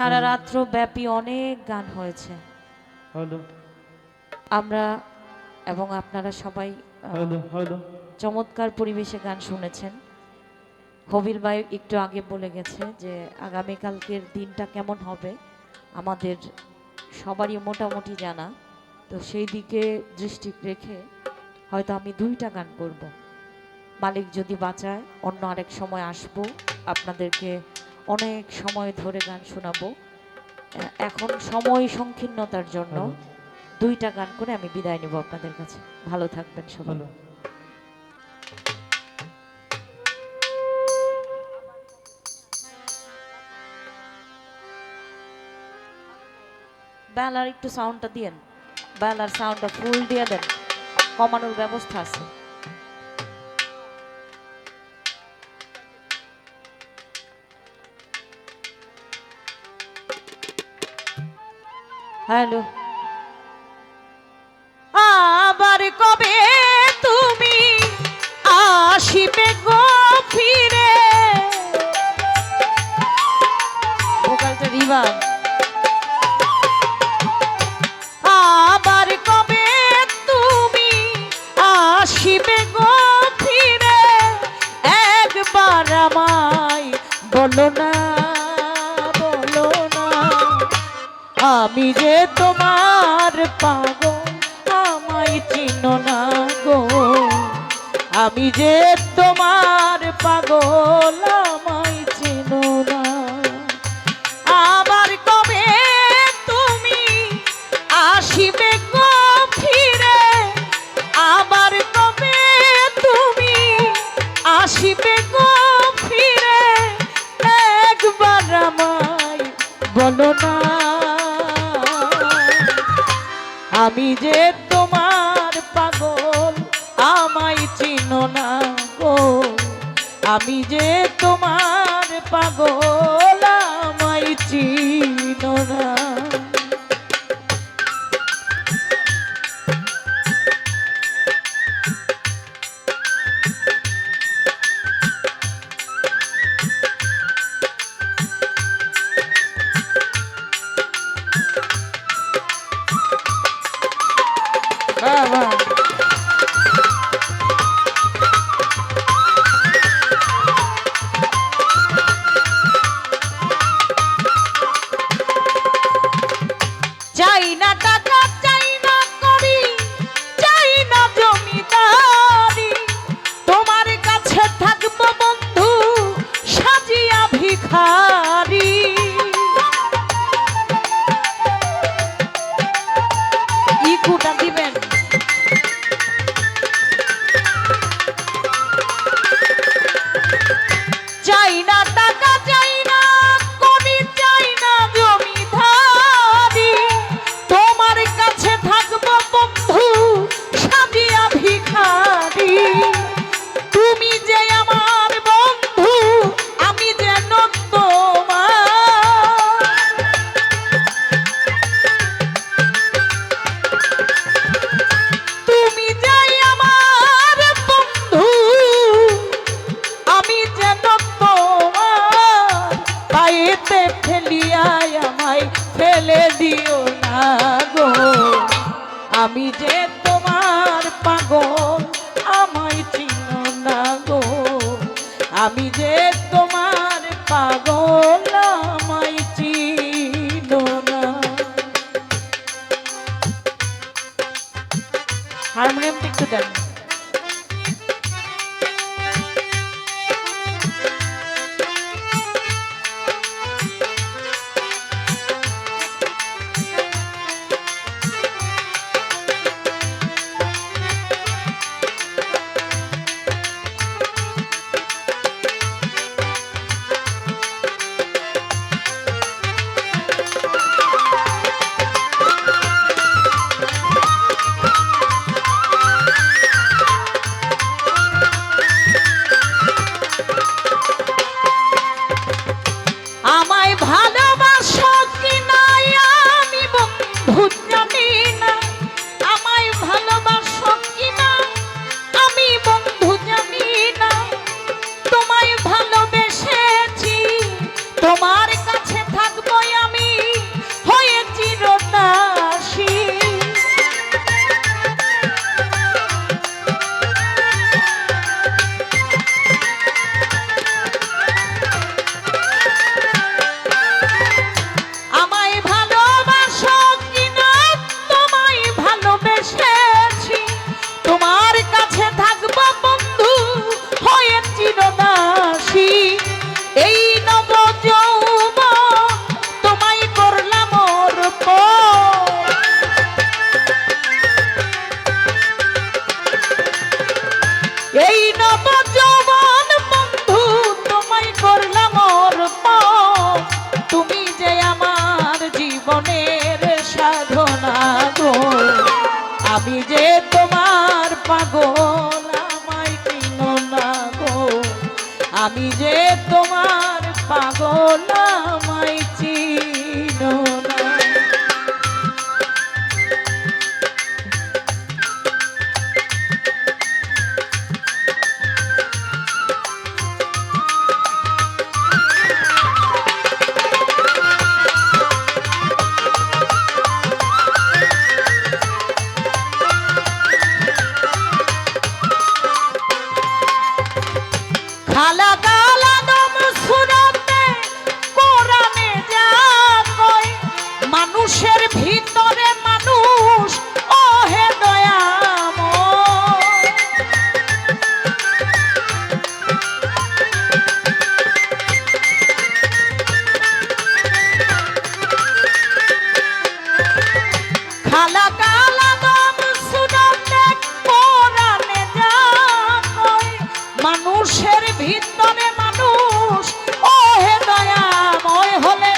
সারা রাত্র ব্যাপী অনেক গান হয়েছে। আমরা এবং আপনারা সবাই চমৎকার পরিবেশে গান শুনেছেন। হবিল ভাই একটু আগে বলে গেছে যে আগামীকালকের দিনটা কেমন হবে আমাদের সবারই মোটামুটি জানা, তো সেই দিকে দৃষ্টি রেখে হয়তো আমি 2টা গান করব। মালিক যদি বাঁচায় অন্য আরেক সময় আসব, আপনাদেরকে অনেক সময় ধরে গান শোনাবো। এখন সময় সংকীর্ণতার জন্য 2টা গান করে আমি বিদায় নেব আপনাদের কাছে। ভালো থাকবেন সবাই। বেলার একটু সাউন্ডটা দিয়েন, বেলার সাউন্ডটা ফুল দিয়ে দেন, কমানোর ব্যবস্থা আছে। হ্যালো, আবার কবে তুমি আসিবে গো ফিরে, ভোকালটা রিভাব। আবার কবে তুমি আসিবে গো ফিরে, একবার আমায় বলো না, বলো না। আমি যে তোমার পাগল, আমায় চিনো না গো। আমি যে তোমার পাগল, আমায় চিনো না। আবার কবে তুমি আসিবে গো ফিরে, আবার কবে তুমি আসিবে গো ফিরে, একবার আমায় বলো না। আমি যে তোমার পাগল, আমায় চিনো না গো। আমি যে তোমার পাগল, আমায় চিনো না। চাই না টাকা, চাই না করি, চাই না জমিদারি, তোমার কাছে থাকবো বন্ধু সাজিয়া ভিখারি। ইকুটা দিবেন। চাই না টাকা, চাই না করি, চাই না জমিদারি, তোমার কাছে থাকবো বন্ধু সাজিয়া ভিখারি। তুমি যে আমার বন্ধু, আমি যেন তোমার। তুমি যে আমার বন্ধু, আমি যেন তোমার। পায়েতে ফেলিয়ায় আমায় ফেলে দিও না গো। আমি যে তোমার পাগল, আমায় চিনো না গো। আমি যে তোমার পাগল, আমায় চিনো না। হারমোনিয়ামটা একটু দেন। জীবনের সাধনা গো আমি যে তোমার পাগল আমায় চিনো না গো আমি যে তোমার পাগল আমায় চিনো না খালা গালা দম সুরাতে কোরআনে যা কয় মানুষের ভিতরে মানুষ ও হে দয়াময় খালা গালা দম সুরাতে কোরআনে যা কয় মানুষের ভিতরে মানুষ ও হে দয়াময় হলে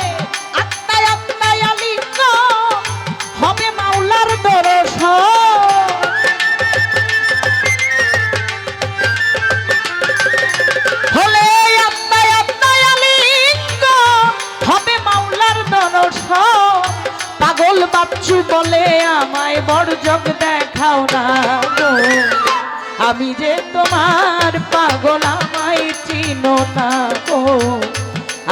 আত্মায় আত্মায় আলিঙ্গ হবে মাওলার দর্শন হলে আত্মায় আত্মায় আলিঙ্গ হবে মাওলার দর্শন পাগল বাচ্চু বলে আমায় বড়জগ দেখাও না গো আমি যে তোমার পাগল আমায় চিনো না গো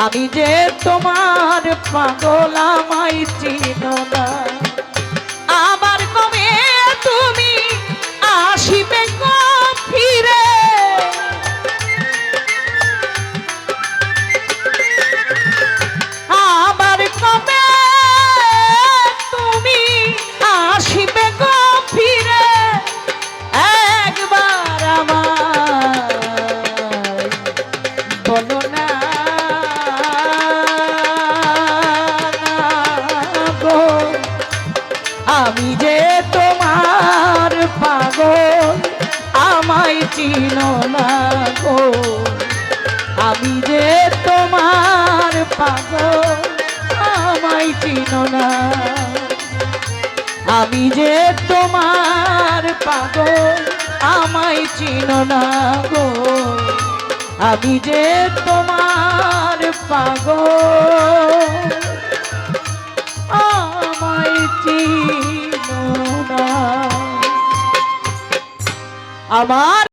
আমি যে তোমার পাগল আমায় চিনো না আবার কবে তুমি আসিবে গো ফিরে আবার কবে তুমি আসিবে গো ফিরে একবার আমায় বলো না গো আমি যে তোমার পাগল আমায় চিনো না গো আমি যে তোমার পাগল আমায় চিনো না আমি যে তোমার পাগল আমায় চিনো না গো আমি যে তোমার পাগল আমায় চিনো না আমার